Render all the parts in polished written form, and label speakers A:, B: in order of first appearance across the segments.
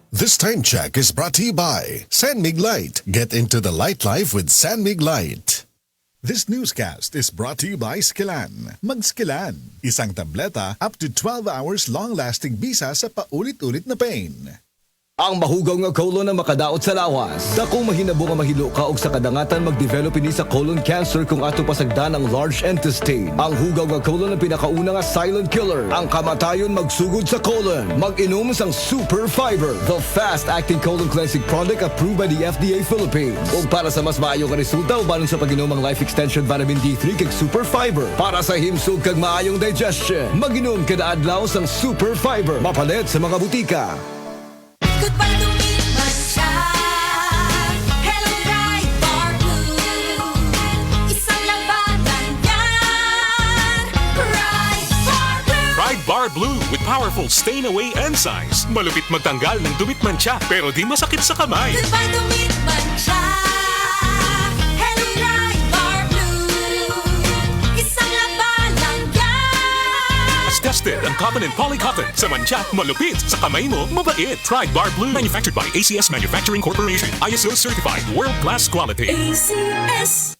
A: This time check is brought to you by San Mig Light. Get into the light life with San Mig Light. This newscast is brought to you by Skilan. Mag-Skilan. Isang tableta up to 12 hours long-lasting bisa sa paulit-ulit na pain.
B: Ang mahugaw nga colon na makadaot sa lawas. Dakong mahinabo nga mahilo ka og sa kadangatan mag-develop ini sa colon cancer kung ato pasagdan ang large intestine. Ang hugaw nga colon ang pinakauna nga silent killer. Ang kamatayon magsugod sa colon. Mag-inom sang Super Fiber, the fast-acting colon cleansing product approved by the FDA Philippines. Ug para sa mas maayo nga resulta ubanon sa pag-inom ang Life Extension Vitamin D3 kag Super Fiber. Para sa himsog kag maayong digestion, mag-inom kada adlaw sang Super Fiber. Mapalit sa mga butika.
C: Goodbye to me, Masya. Hello, Bright Bar Blue. Isang labanan yan. Bright Bar Blue.
D: Pride Bar Blue with powerful stain-away enzymes. Malupit magtanggal ng dumit mancha pero di masakit sa kamay.
C: Goodbye to me, Masya. Hello, Bright Bar Blue. Isang labanan yan.
D: As tested ang cotton and polycotton sa mancha, malupit sa kamay mo, mabait. Pride Bar Blue, manufactured by ACS Manufacturing Corporation. ISO certified, world-class quality.
C: ACS.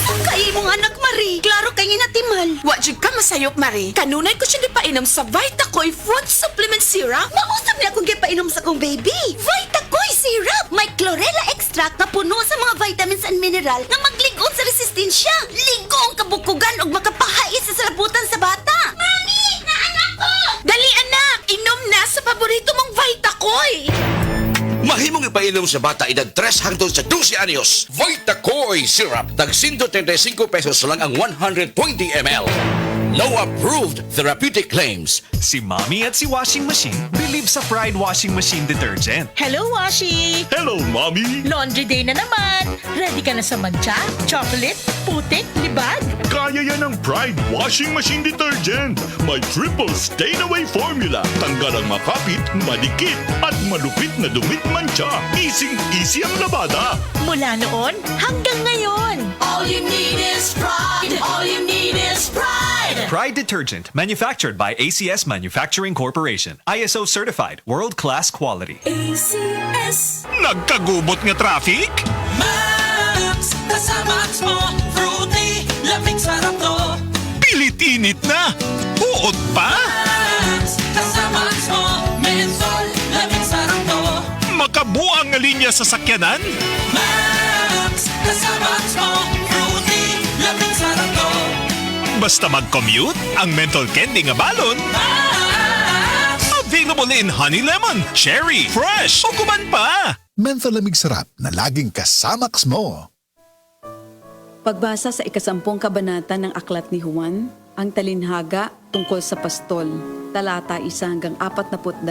C: Kay mong anak, Marie. Klaro kay natimal.
E: Wajud ka masayop, Marie. Kanunay ko siya di painom sa Vitacoy Fruit Supplement Syrup.
C: Mausap niya akong gipainom sa kong baby. Vitacoy syrup. May chlorella extract na puno sa mga vitamins and mineral na magligon sa resistensya. Ligo ang kabukugan o makapahais sa salabutan sa bata. Mami! Naanak ko!
E: Dali, anak! Inom na sa paborito mong Vitacoy!
F: Mahimong ipainom sa bata edad 3 hangtod sa 12 anyos. Vitacoy Syrup. Tag 135 pesos lang ang 120 ml. No approved therapeutic claims.
G: Si Mommy at si Washing Machine believe sa Pride Washing Machine Detergent.
H: Hello, Washi!
D: Hello, Mommy!
H: Laundry day na naman! Ready ka na sa mancha, chocolate, putik, libag?
D: Kaya yan ang Pride Washing Machine Detergent. May triple stain-away formula. Tanggal ang makapit, madikit, at malupit na dumit mancha. Easy ang labada.
H: Mula noon hanggang ngayon!
C: All you need is pride. All you need is pride.
G: Pride Detergent, manufactured by ACS Manufacturing Corporation. ISO certified, world-class quality.
C: ACS.
D: Nagkagubot nga traffic?
I: Max, kasama mo, fruity, lamig sarap to.
D: Pilit-init na! Uot pa?
I: Max, kasama mo, menthol, lamig sarap to.
D: Makabuang nga linya sa sakyanan?
I: Max, kasama mo, fruity, lamig sarap to.
D: Basta mag-commute, ang menthol candy nga balon.
I: Max,
D: Available in honey lemon, cherry, fresh, o kuman pa.
A: Menthol lamig sarap na laging kasamaks mo.
J: Pagbasa sa 10 kabanata ng Aklat ni Juan, ang talinhaga tungkol sa pastol, talata 1 hanggang 42.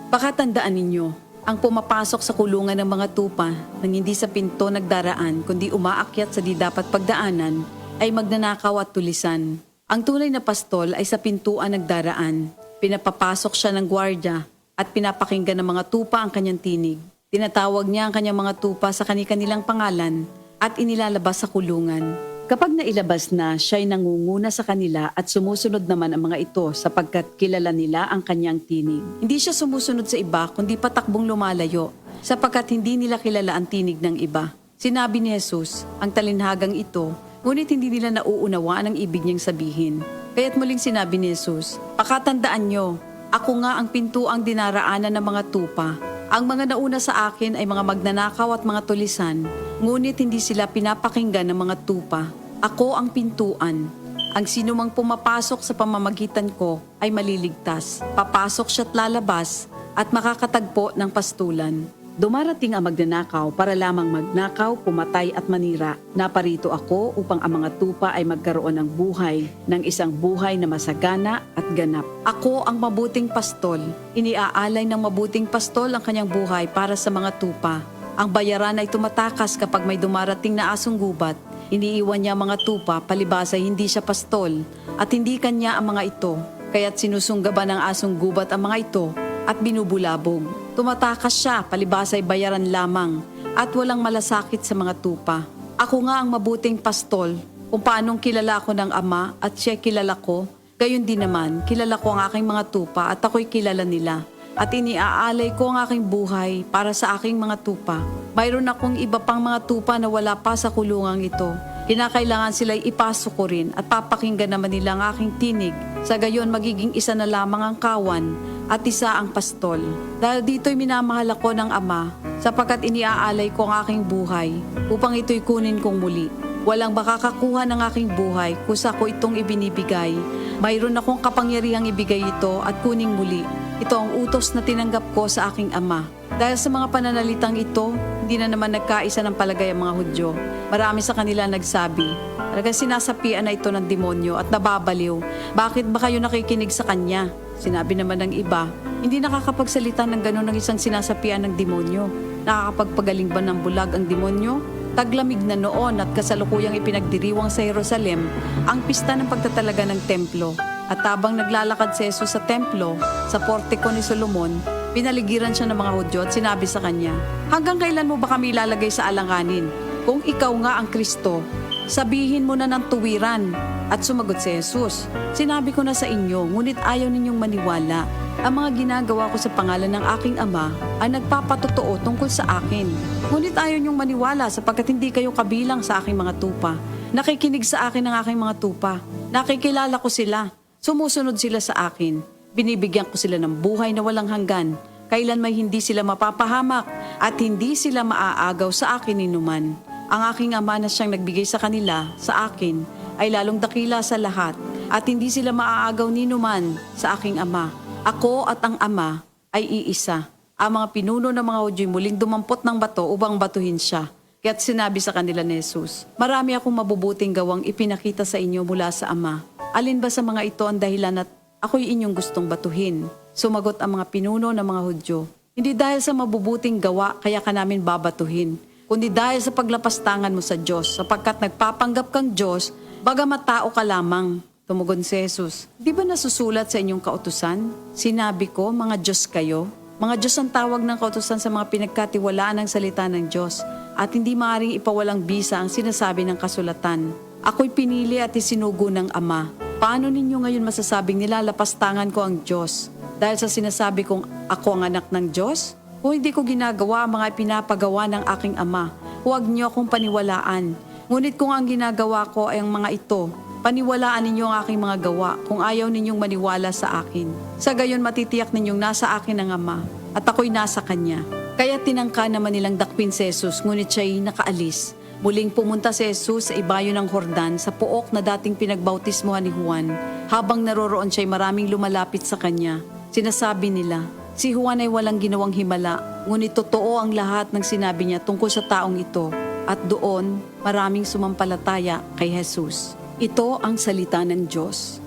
J: Pakatandaan ninyo, ang pumapasok sa kulungan ng mga tupa nang hindi sa pinto nagdaraan kundi umaakyat sa di dapat pagdaanan ay magnanakaw at tulisan. Ang tunay na pastol ay sa pintuan nagdaraan. Pinapapasok siya ng gwardya at pinapakinggan ng mga tupa ang kanyang tinig. Tinatawag niya ang kanyang mga tupa sa kanilang pangalan at inilalabas sa kulungan. Kapag nailabas na, siya'y nangunguna sa kanila at sumusunod naman ang mga ito sapagkat kilala nila ang kanyang tinig. Hindi siya sumusunod sa iba kundi patakbong lumalayo sapagkat hindi nila kilala ang tinig ng iba. Sinabi ni Jesus, ang talinhagang ito, ngunit hindi nila nauunawaan ang ibig niyang sabihin. Kaya't muling sinabi ni Jesus, pakatandaan niyo, ako nga ang pintuang dinaraanan ng mga tupa. Ang mga nauna sa akin ay mga magnanakaw at mga tulisan, ngunit hindi sila pinapakinggan ng mga tupa. Ako ang pintuan. Ang sinumang pumapasok sa pamamagitan ko ay maliligtas. Papasok siya't lalabas at makakatagpo ng pastulan. Dumarating ang magnanakaw para lamang magnakaw, pumatay at manira. Naparito ako upang ang mga tupa ay magkaroon ng buhay, ng isang buhay na masagana at ganap. Ako ang mabuting pastol. Iniaalay ng mabuting pastol ang kanyang buhay para sa mga tupa. Ang bayaran ay tumatakas kapag may dumarating na asong gubat. Iniiwan niya ang mga tupa, palibas ay hindi siya pastol at hindi kanya ang mga ito. Kaya't sinusunggaban ng asong gubat ang mga ito at binubulabog. Tumatakas siya, palibas ay bayaran lamang at walang malasakit sa mga tupa. Ako nga ang mabuting pastol, kung paanong kilala ko ng Ama at siya kilala ko, gayon din naman, kilala ko ang aking mga tupa at ako'y kilala nila. at iniaalay ko ang aking buhay para sa aking mga tupa. Mayroon akong iba pang mga tupa na wala pa sa kulungang ito. Kinakailangan sila'y ipasok ko rin at papakinggan naman nila ang aking tinig. Sa gayon magiging isa na lamang ang kawan at isa ang pastol. Dahil dito'y minamahal ako ng Ama sapagkat iniaalay ko ang aking buhay upang ito'y kunin kong muli. Walang makakakuha ng aking buhay kusa ko itong ibinibigay. Mayroon akong kapangyarihang ibigay ito at kuning muli. Ito ang utos na tinanggap ko sa aking Ama. Dahil sa mga pananalitang ito, hindi na naman nagkaisa ng palagay ang mga Hudyo. Marami sa kanila nagsabi, talagang sinasapian na ito ng demonyo at nababaliw. Bakit ba kayo nakikinig sa kanya? Sinabi naman ng iba, hindi nakakapagsalita ng gano'n ng isang sinasapian ng demonyo. Nakakapagpagaling ba ng bulag ang demonyo? Taglamig na noon at kasalukuyang ipinagdiriwang sa Jerusalem ang pista ng pagtatalaga ng templo. At habang naglalakad si Jesus sa templo, sa portiko ni Solomon, pinaligiran siya ng mga Hudyo at sinabi sa kanya, hanggang kailan mo ba kami ilalagay sa alanganin? Kung ikaw nga ang Kristo, sabihin mo na ng tuwiran. At sumagot si Jesus, sinabi ko na sa inyo, ngunit ayaw ninyong maniwala. Ang mga ginagawa ko sa pangalan ng aking Ama ay nagpapatotoo tungkol sa akin. Ngunit ayaw ninyong maniwala sapagkat hindi kayo kabilang sa aking mga tupa. Nakikinig sa akin ang aking mga tupa. Nakikilala ko sila. Sumusunod sila sa akin. Binibigyan ko sila ng buhay na walang hanggan. Kailan may hindi sila mapapahamak at hindi sila maaagaw sa akin ninuman. Ang aking Ama na siyang nagbigay sa kanila, sa akin, ay lalong dakila sa lahat at hindi sila maaagaw ninuman sa aking Ama. Ako at ang Ama ay iisa. Ang mga pinuno ng mga Hudyo'y muling dumampot ng bato upang batuhin siya. Kaya't sinabi sa kanila ni Jesus, marami akong mabubuting gawang ipinakita sa inyo mula sa Ama. Alin ba sa mga ito ang dahilan at ako'y inyong gustong batuhin? Sumagot ang mga pinuno ng mga Hudyo, hindi dahil sa mabubuting gawa kaya ka namin babatuhin, kundi dahil sa paglapastangan mo sa Diyos, sapagkat nagpapanggap kang Diyos, bagamat tao ka lamang. Tumugon si Jesus, di ba nasusulat sa inyong kautusan? Sinabi ko, mga Diyos kayo. Mga Diyos ang tawag ng kautusan sa mga pinagkatiwalaan ng salita ng Diyos at hindi maaaring ipawalang bisa ang sinasabi ng kasulatan. Ako'y pinili at isinugo ng Ama. Paano ninyo ngayon masasabing nilalapastangan ko ang Diyos? Dahil sa sinasabi kong ako ang anak ng Diyos? Kung hindi ko ginagawa ang mga pinapagawa ng aking Ama, huwag niyo akong paniwalaan. Ngunit kung ang ginagawa ko ay ang mga ito, paniwalaan ninyo ang aking mga gawa kung ayaw ninyong maniwala sa akin. Sa gayon matitiyak ninyong nasa akin ang Ama at ako'y nasa Kanya. Kaya tinangka naman nilang dakpin si Jesus ngunit siya'y nakaalis. Muling pumunta si Jesus sa ibayo ng Jordan sa pook na dating pinagbautismohan ni Juan. Habang naroroon siya'y maraming lumalapit sa Kanya. Sinasabi nila, si Juan ay walang ginawang himala, ngunit totoo ang lahat ng sinabi niya tungkol sa taong ito. At doon, maraming sumampalataya kay Jesus. Ito ang salita ng Diyos.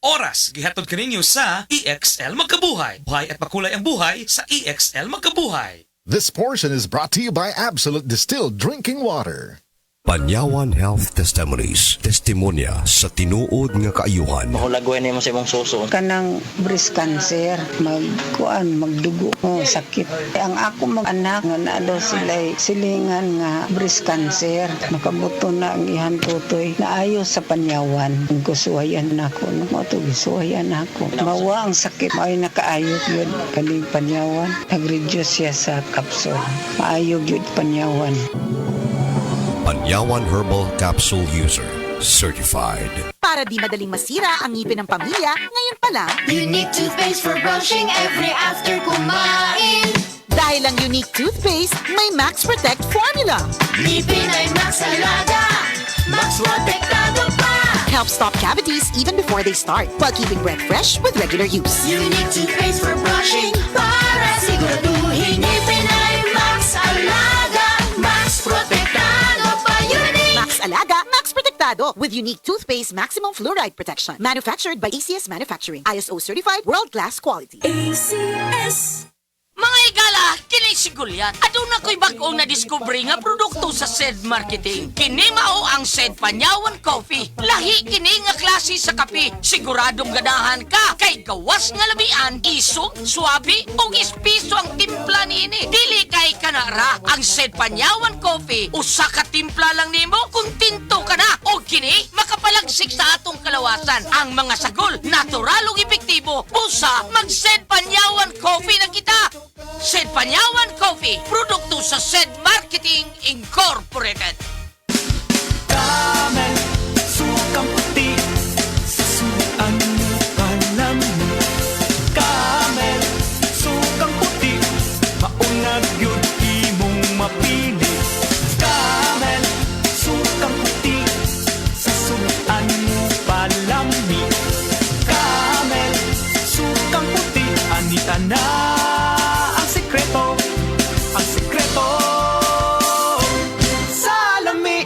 I: Oras, gihatod kaninyo sa EXL Magkabuhay. Buhay at makulay ang buhay sa EXL Magkabuhay.
A: This portion is brought to you by Absolute Distilled Drinking Water.
K: Panyawan Health Testimonies, testimonya sa tinuod nga kaayuhan.
L: Mahulagwan mo sa imong suso.
M: Kanang breast cancer, magdugo, sakit. Ang ako mga anak nga na daw sila'y silingan nga breast cancer. Makabuto na ang ihan tutoy. Naayo sa panyawan. Ang gusuwayan na ako. Gisuwayan ako. Mawa ang sakit. May nakaayog yun. Kaning panyawan. Nag-reduce siya sa kapsul. Maayog yun panyawan.
K: Panyawan Herbal Capsule User. Certified.
E: Para di madaling masira ang ngipin ng pamilya, ngayon pa lang,
N: Unique toothpaste for brushing every after kumain.
E: Dahil ang Unique toothpaste, may Max Protect formula.
N: Ngipin ay Max Alaga, Max Protektado pa.
E: Helps stop cavities even before they start, while keeping breath fresh with regular use.
N: Unique toothpaste for brushing, para siguraduhin ngipin ay Max Alaga, Max Protektado pa. Unique
E: Max Alaga, Max Protektado with Unique toothpaste maximum fluoride protection. Manufactured by ACS Manufacturing. ISO certified world-class quality.
N: ACS.
C: Mga
L: Gala, kini si Gulyat. Aduna ko'y bagong na-discover nga produkto sa SED Marketing. Kini mao ang SED Panyawan Coffee. Lahi kini nga klase sa kape. Siguradong ganahan ka. Kay gawas nga labian, isog, suabe, o ispiso ang timpla niini. Dili kay kanara. Ang SED Panyawan Coffee, usa ka timpla lang nimo, kuntinto ka na. O kini, makapalagsik sa atong kalawasan. Ang mga sagol, natural ug epektibo. Busa, mag-SED Panyawan Coffee na kita. SED Panyawan Coffee, produkto sa SED Marketing Incorporated.
N: Camel, sukang puti, sasuan mo kalami. Camel, sukang puti, maunag yun imong mapili. Camel, sukang puti, sasuan mo palami. Camel, sukang puti, anita na ang sikreto sa lami.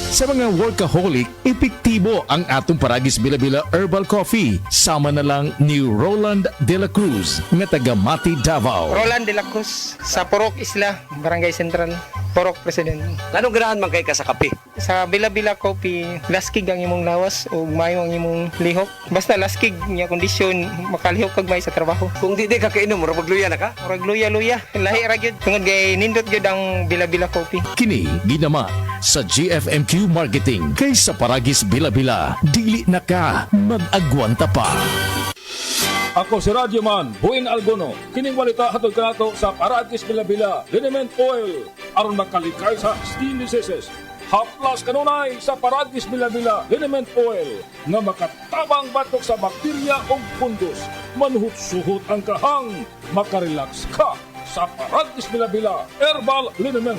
O: Sa mga workaholic, epektibo ang atong Paragis Bila-Bila Herbal Coffee. Sama na lang ni Roland De La Cruz, nga taga Mati, Davao.
P: Roland De La Cruz, sa Purok Isla, Barangay Central, Purok President.
F: Anong ganahan man kay ka sa kape?
P: Sa Bila-Bila Coffee, laskig ang imong lawas o mayo ang imong lihok. Basta laskig niya kondisyon, makalihok kag may sa trabaho.
F: Kung di ka kainom, murag magluya na ka?
P: Murag luya-luya, lahi ra gyud. Tungod kay nindot gyud ang Bila-Bila Coffee.
O: Kini ginama sa GFMQ Marketing. Kay sa Paragis Bila-Bila, dili na ka mag-agwanta pa.
Q: Ako si Radyo Man, Buin Algono. Kining walita hatod kanato sa Paragis Bila-Bila, Liniment Oil, aron makalikay sa steam diseases. Haplas kanunay sa Paragis Bila-Bila, Liniment Oil, nga makatabang batok sa bakterya o fungus. Manhut-suhot ang kahang, makarelax ka sa Paragis Bila-Bila, Herbal Liniment.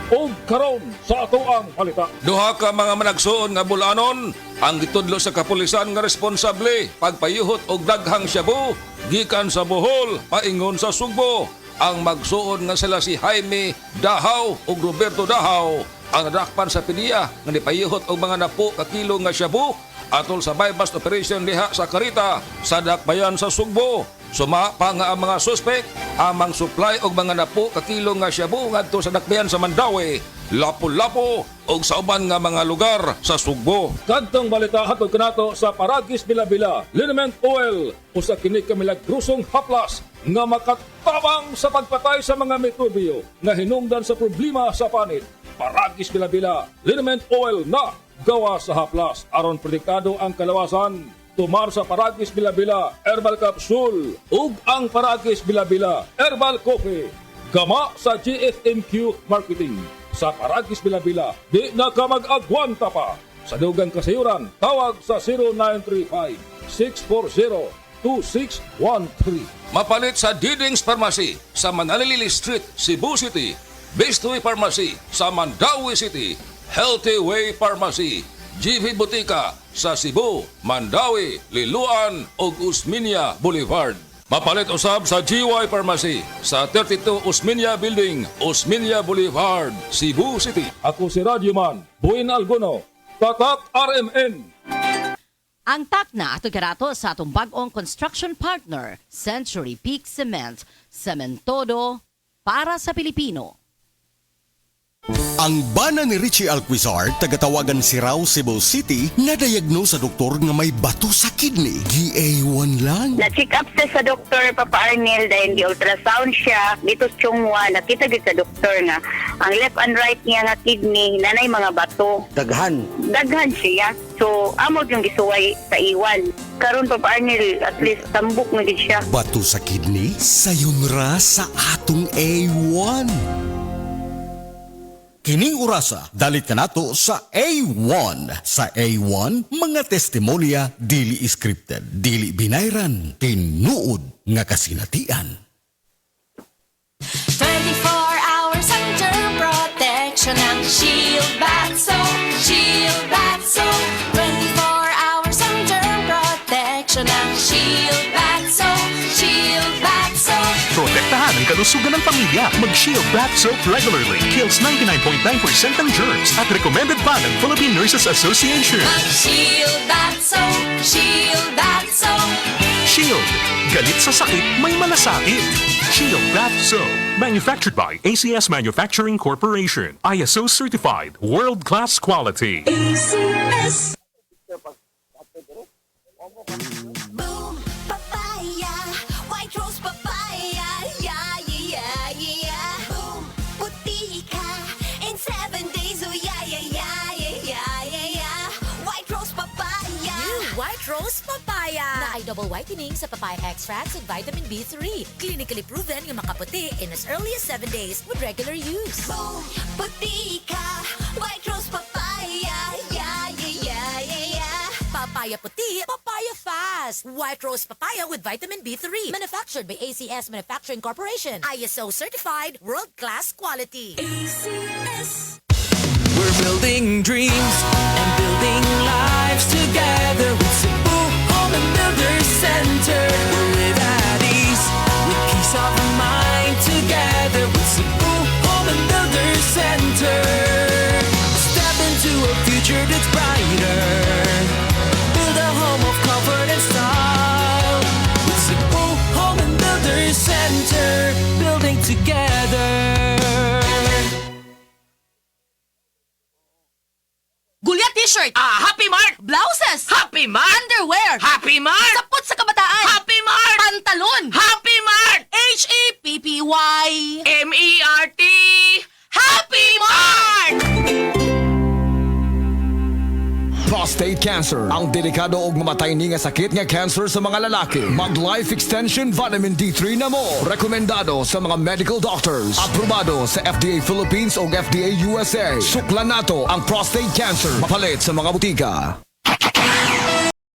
Q: O karon sa ato ang palita.
R: Duha ka mga managsuon nga bulanon ang gitudlo sa kapulisan nga responsable pagpayuhot og daghang shabu gikan sa Bohol paingon sa Sugbo. Ang magsuon nga sila si Jaime Dahaw ug Roberto Dahaw ang nadakpan sa PDEA nga nipayuhot og mga napo ka kilo nga shabu atol sa bypass operation diha sa Carita sa Dakbayan sa Sugbo. Suma pa nga ang mga suspek amang supply og mga napo ka kilo nga shabu ngadto sa Dakbayan sa Mandawi, Lapu-Lapu og sa uban nga mga lugar sa Sugbo.
Q: Kadtong balita hatod kanato sa Paragis Bila-Bila, Liniment Oil, usa kini ka milagrosong haplas nga makatabang sa pagpatay sa mga mikrobyo nga hinungdan sa problema sa panit. Paragis Bila-Bila, Liniment Oil na gawa sa haplas aron protektado ang kalawasan. Tumar sa Paragis Bila-Bila Herbal Capsule ug ang Paragis Bila-Bila Herbal Coffee. Gama sa GFMQ Marketing. Sa Paragis Bila-Bila, di na ka mag-agwanta pa. Sa dugang kasayuran, tawag sa 0935-640-2613.
R: Mapalit sa Diding's Pharmacy sa Manalili Street, Cebu City. Bestway Pharmacy sa Mandawi City. Healthy Way Pharmacy, GV Butika sa Cebu, Mandawi, Liloan ug Usmeña Boulevard. Mapalit usab sa GY Pharmacy sa 32 Usmeña Building, Usmeña Boulevard, Cebu City.
Q: Ako si Radyo Man, Buin Algono, Tatak RMN.
S: Ang takna ato karato sa atong bag-ong construction partner, Century Peak Cement, Cementodo para sa Pilipino.
T: Ang bana ni Richie Alquizar, tagatawagan si Rao, Cebu City, na-diagnose sa doktor nga may bato sa kidney. GA1 lang.
U: Na-check up sa doktor, Papa Arnel, dahil di-ultrasound siya. Dito Chungwa, nakita sa doktor nga ang left and right niya nga kidney, nanay mga bato.
F: Daghan
U: siya. So, amod yung gisuway sa iwan. Karon Papa Arnel, at least tambok na din siya.
T: Bato sa kidney? Sayon ra sa atong A1. Kining orasa, dalit ka nato sa A1. Sa A1, mga testimonya dili scripted, dili binayran, tinuod nga kasinatian.
N: 24 hours under protection ng Shield Bath Soap. Shield Bath Soap. 24 hours under protection ng Shield Bath Soap. Shield Bath Soap.
V: Protektahan ang kalusugan ng pamilya. Mag-Shield Bath Soap regularly. Kills 99.9% ng germs at recommended pa ng Philippine Nurses Association.
N: Mag-Shield Bath Soap. Shield Bath Soap.
V: Shield. Galit sa sakit, may malasakit. Shield Bath Soap. Manufactured by ACS Manufacturing Corporation. ISO certified. World-class quality.
N: ACS.
B: Boom, papaya, white rose papaya, yeah, yeah, yeah. Boom, puti ka in 7 days, oh yeah, yeah, yeah, yeah, yeah, yeah. White rose papaya.
H: New White Rose Papaya na ay double whitening sa papaya extracts and vitamin B3. Clinically proven nga makaputi in as early as 7 days with regular use.
B: Boom, puti ka, white rose papaya, yeah, yeah, yeah, yeah, yeah.
H: Papaya puti, papaya fast. White Rose Papaya with vitamin B3. Manufactured by ACS Manufacturing Corporation. ISO certified, world-class quality.
N: ACS.
W: We're building dreams and building lives together with Cebu Home and Builders Center. We'll live at ease with peace of mind together with Cebu Home and Builders Center. Step into a future that's brighter. Build a home of comfort and style with Cebu Home and Builders Center. Building together.
E: Gulyat t-shirt.
L: Happy Mart!
E: Blouses.
L: Happy Mart!
E: Underwear.
L: Happy Mart!
E: Sapot sa kabataan.
L: Happy Mart!
E: Pantalon.
L: Happy Mart!
E: H-A-P-P-Y.
L: M-E-R-T! Happy Mart!
X: Prostate cancer, ang delikado og mamatay ni nga sakit nga cancer sa mga lalaki. Mag Life Extension Vitamin D3 na mo. Rekomendado sa mga medical doctors. Aprobado sa FDA Philippines o FDA USA. Suklan nato ang prostate cancer. Mapalit sa mga butika.